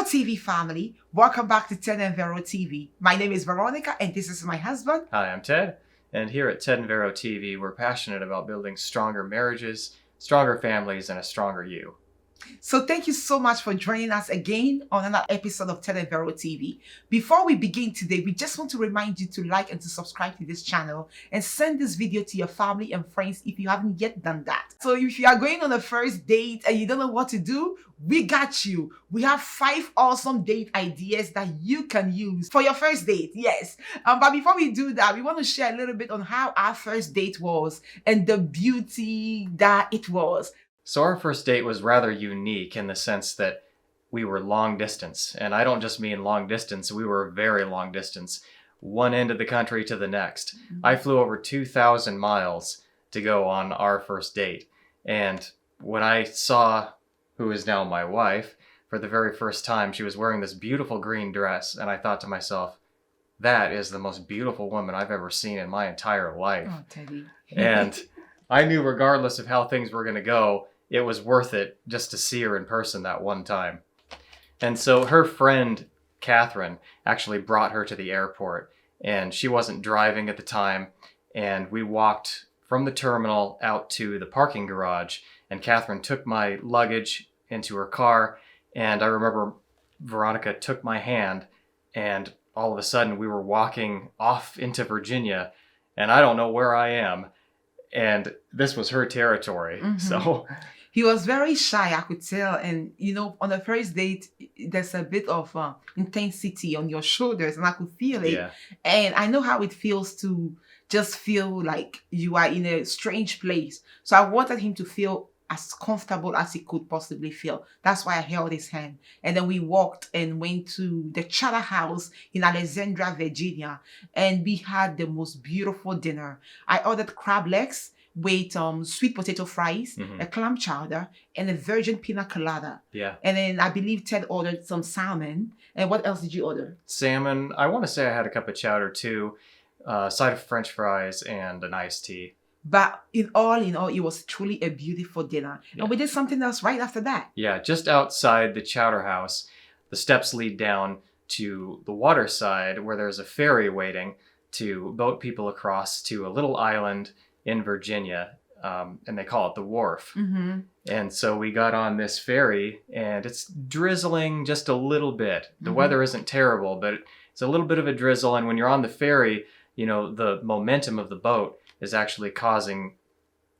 TV family, welcome back to Ted and Vero TV. My name is Veronica and this is my husband. Hi, I'm Ted, and here at Ted and Vero TV, we're passionate about building stronger marriages, stronger families, and a stronger you. So thank you so much for joining us again on another episode of Ted and Vero TV. Before we begin today, we just want to remind you to like and to subscribe to this channel and send this video to your family and friends if you haven't yet done that. So if you are going on a first date and you don't know what to do, we got you. We have 5 awesome date ideas that you can use for your first date. Yes. But before we do that, we want to share a little bit on how our first date was and the beauty that it was. So our first date was rather unique in the sense that we were long distance. And I don't just mean long distance, we were very long distance, one end of the country to the next. I flew over 2,000 miles to go on our first date. And when I saw who is now my wife, for the very first time, she was wearing this beautiful green dress. And I thought to myself, that is the most beautiful woman I've ever seen in my entire life. Oh, Teddy. And I knew regardless of how things were going to go, it was worth it just to see her in person that one time. And so her friend, Catherine, actually brought her to the airport. And she wasn't driving at the time. And we walked from the terminal out to the parking garage. And Catherine took my luggage into her car. And I remember Veronica took my hand. And all of a sudden we were walking off into Virginia. And I don't know where I am. And this was her territory. So he was very shy, I could tell. And, you know, on the first date, there's a bit of intensity on your shoulders, and I could feel it. Yeah. And I know how it feels to just feel like you are in a strange place. So I wanted him to feel as comfortable as he could possibly feel. That's why I held his hand. And then we walked and went to the Charter House in Alexandria, Virginia. And we had the most beautiful dinner. I ordered crab legs with sweet potato fries, a clam chowder, and a virgin pina colada. Yeah. And then I believe Ted ordered some salmon. And what else did you order? Salmon. I want to say I had a cup of chowder too, a side of French fries, and an iced tea. But in all, it was truly a beautiful dinner. Yeah. And we did something else right after that. Yeah, just outside the Chowder House, the steps lead down to the water side where there's a ferry waiting to boat people across to a little island in Virginia, and they call it the Wharf. And so we got on this ferry, and it's drizzling just a little bit. The weather isn't terrible, but it's a little bit of a drizzle. And when you're on the ferry, you know, the momentum of the boat is actually causing,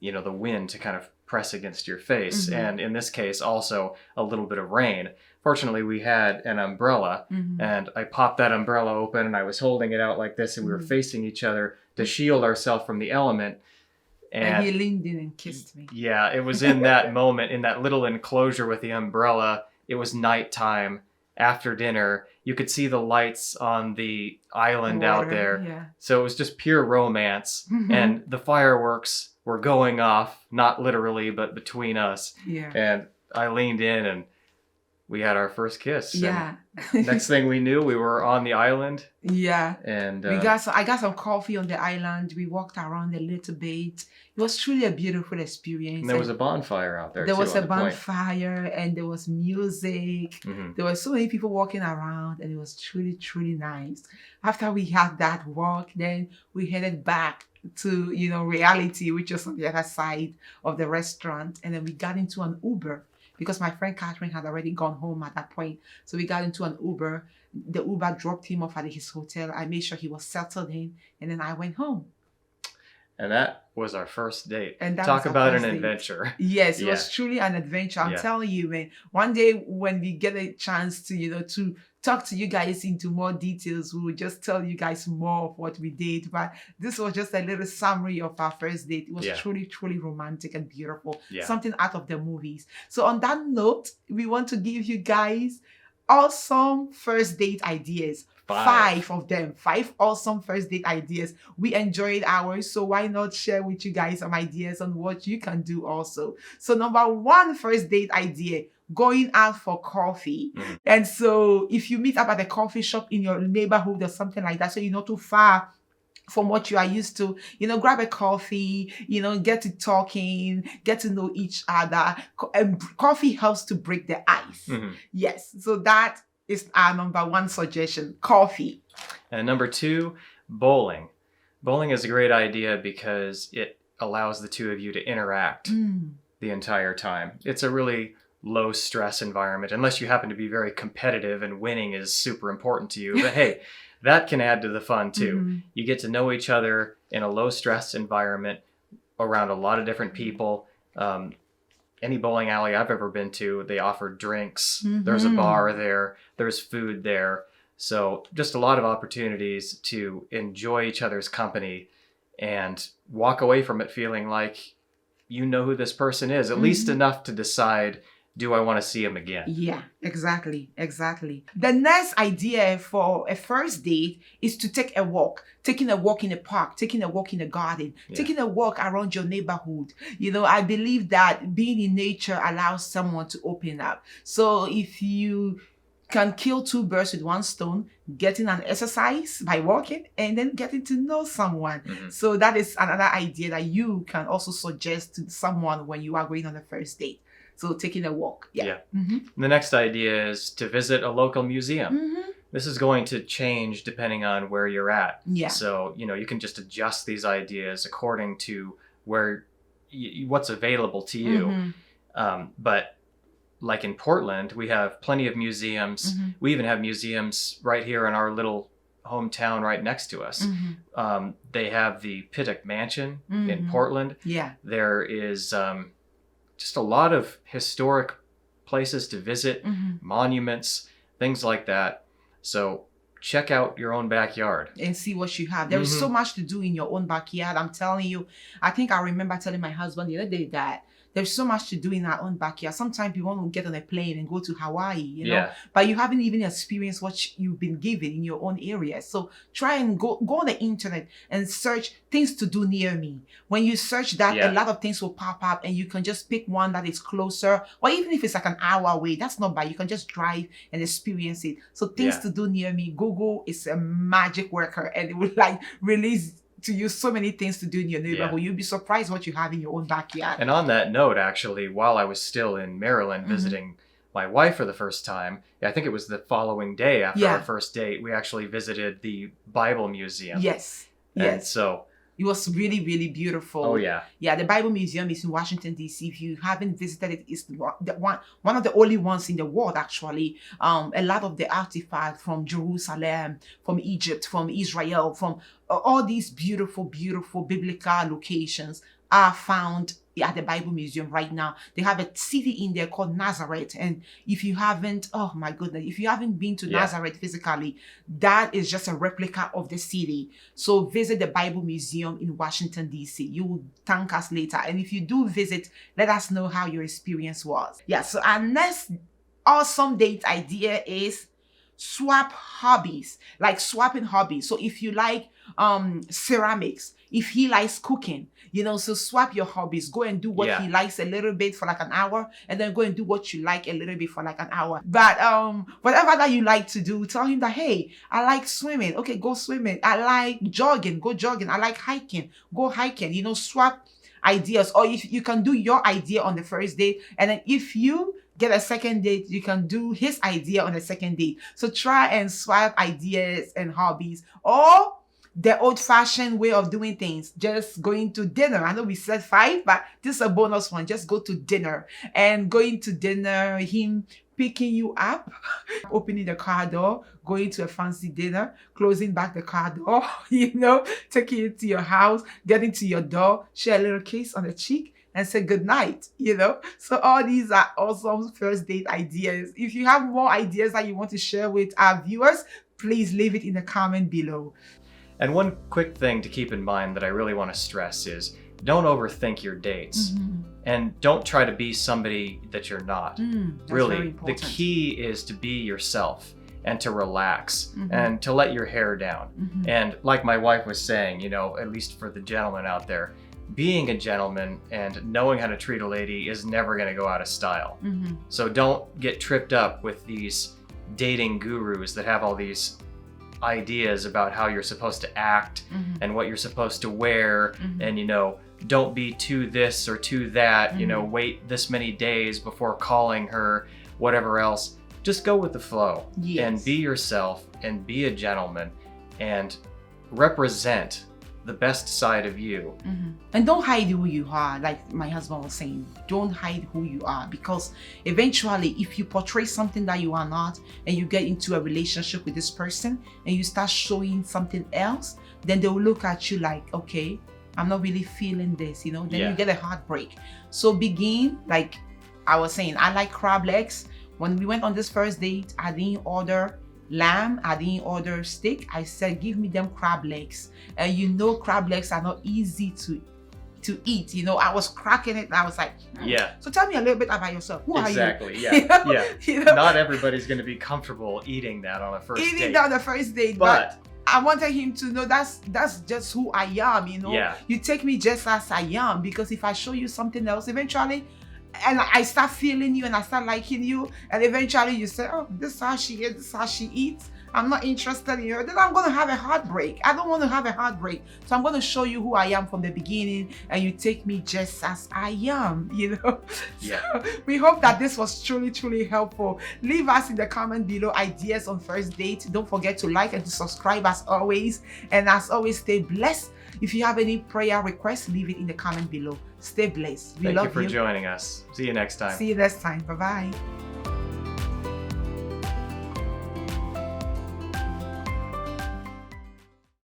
you know, the wind to kind of press against your face. And in this case, also a little bit of rain. Fortunately, we had an umbrella, and I popped that umbrella open, and I was holding it out like this, and we were facing each other to shield ourselves from the element. And he leaned in and kissed me. Yeah, it was in that moment, in that little enclosure with the umbrella. It was nighttime. After dinner, you could see the lights on the island out there. Yeah. So it was just pure romance. And the fireworks were going off, not literally, but between us. Yeah. And I leaned in and we had our first kiss. Yeah. And next thing we knew, we were on the island. Yeah. And I got some coffee on the island. We walked around a little bit. It was truly a beautiful experience. And there was a bonfire out there. There was a point. bonfire, and there was music. There were so many people walking around, and it was truly, truly nice. After we had that walk, then we headed back to, you know, reality, which was on the other side of the restaurant. And then we got into an Uber because my friend Catherine had already gone home at that point. So we got into an Uber. The Uber dropped him off at his hotel. I made sure he was settled in, and then I went home. And that was our first date. And that Talk was about our an first date. adventure. Yes, it was truly an adventure. I'm telling you, man. One day when we get a chance to, you know, to talk to you guys into more details, we will just tell you guys more of what we did. But this was just a little summary of our first date. It was truly, truly romantic and beautiful. Something out of the movies. So on that note, we want to give you guys awesome first date ideas. 5 of them. 5 awesome first date ideas. We enjoyed ours, so why not share with you guys some ideas on what you can do also. So number 1 first date idea, going out for coffee. And so if you meet up at a coffee shop in your neighborhood or something like that, so you're not too far from what you are used to, you know, grab a coffee, you know, get to talking, get to know each other. And coffee helps to break the ice. Yes. So that is our number one suggestion. Coffee. And number 2, bowling. Bowling is a great idea because it allows the two of you to interact the entire time. It's a really low stress environment, unless you happen to be very competitive and winning is super important to you. But hey, that can add to the fun too. You get to know each other in a low stress environment around a lot of different people. Any bowling alley I've ever been to, they offer drinks. There's a bar there. There's food there. So just a lot of opportunities to enjoy each other's company and walk away from it feeling like you know who this person is, at least enough to decide, do I want to see him again? Yeah, exactly. The next idea for a first date is to take a walk. Taking a walk in a park, taking a walk in a garden, taking a walk around your neighborhood. I believe that being in nature allows someone to open up. So if you can kill 2 birds with 1 stone, getting an exercise by walking and then getting to know someone. So that is another idea that you can also suggest to someone when you are going on a first date. So taking a walk. Yeah. The next idea is to visit a local museum. This is going to change depending on where you're at. Yeah. So, you can just adjust these ideas according to where what's available to you. But like in Portland, we have plenty of museums. We even have museums right here in our little hometown right next to us. They have the Pittock Mansion in Portland. Yeah. There is just a lot of historic places to visit, monuments, things like that. So check out your own backyard. And see what you have. There is so much to do in your own backyard. I'm telling you. I think I remember telling my husband the other day that there's so much to do in our own backyard. Sometimes you want to get on a plane and go to Hawaii, Yeah. but you haven't even experienced what you've been given in your own area. So try and go on the internet and search things to do near me. When you search that, a lot of things will pop up and you can just pick one that is closer, or even if it's like an hour away, that's not bad. You can just drive and experience it. So things to do near me. Google is a magic worker and it will release to you so many things to do in your neighborhood. You'll be surprised what you have in your own backyard. And on that note, actually, while I was still in Maryland visiting my wife for the first time, I think it was the following day after our first date, we actually visited the Bible Museum. Yes. And so it was really, really beautiful. Oh, yeah. Yeah, the Bible Museum is in Washington, D.C. If you haven't visited it, it's one of the only ones in the world, actually. A lot of the artifacts from Jerusalem, from Egypt, from Israel, from all these beautiful, beautiful biblical locations are found at the Bible Museum right now. They have a city in there called Nazareth. And if you haven't, oh my goodness, if you haven't been to Nazareth physically, that is just a replica of the city. So visit the Bible Museum in Washington, D.C. You will thank us later. And if you do visit, let us know how your experience was. Yeah, so our next awesome date idea is swap hobbies, like swapping hobbies. So if you like ceramics, if he likes cooking, so swap your hobbies. Go and do what he likes a little bit for like an hour, and then go and do what you like a little bit for like an hour. But whatever that you like to do, tell him that, hey, I like swimming. Okay, go swimming. I like jogging. Go jogging. I like hiking. Go hiking. Swap ideas. Or if you can do your idea on the first date, and then if you get a second date, you can do his idea on the second date. So try and swap ideas and hobbies. Or the old-fashioned way of doing things, just going to dinner. I know we said 5, but this is a bonus one. Just go to dinner. And going to dinner, him picking you up, opening the car door, going to a fancy dinner, closing back the car door, taking you to your house, getting to your door, share a little kiss on the cheek, and say good night, So all these are awesome first date ideas. If you have more ideas that you want to share with our viewers, please leave it in the comment below. And one quick thing to keep in mind that I really want to stress is don't overthink your dates. And don't try to be somebody that you're not. Really, the key is to be yourself and to relax and to let your hair down. And like my wife was saying, at least for the gentleman out there, being a gentleman and knowing how to treat a lady is never going to go out of style. So don't get tripped up with these dating gurus that have all these ideas about how you're supposed to act and what you're supposed to wear and don't be too this or too that, wait this many days before calling her, whatever else. just go with the flow and be yourself and be a gentleman and represent the best side of you. And don't hide who you are, like my husband was saying. Don't hide who you are, because eventually if you portray something that you are not and you get into a relationship with this person and you start showing something else, then they will look at you like, okay, I'm not really feeling this, you know, then you get a heartbreak. So begin, like I was saying, I like crab legs. When we went on this first date, I didn't order lamb, I didn't order steak. I said, give me them crab legs. And you know, crab legs are not easy to eat. You know, I was cracking it and I was like, So tell me a little bit about yourself. Who are you? You know? Not everybody's going to be comfortable eating that on a first date. Eating that on the first date, but I wanted him to know that's just who I am, you know. You take me just as I am, because if I show you something else, eventually, and I start feeling you and I start liking you, and eventually you say, oh, this is how she is, this is how she eats, I'm not interested in her, then I'm going to have a heartbreak. I don't want to have a heartbreak. So I'm going to show you who I am from the beginning, and you take me just as I am, you know. So we hope that this was truly, truly helpful. Leave us in the comment below ideas on first date. Don't forget to like and to subscribe as always. And as always, stay blessed. If you have any prayer requests, leave it in the comment below. Stay blessed. We love you. Thank you for joining us. See you next time. See you next time. Bye-bye.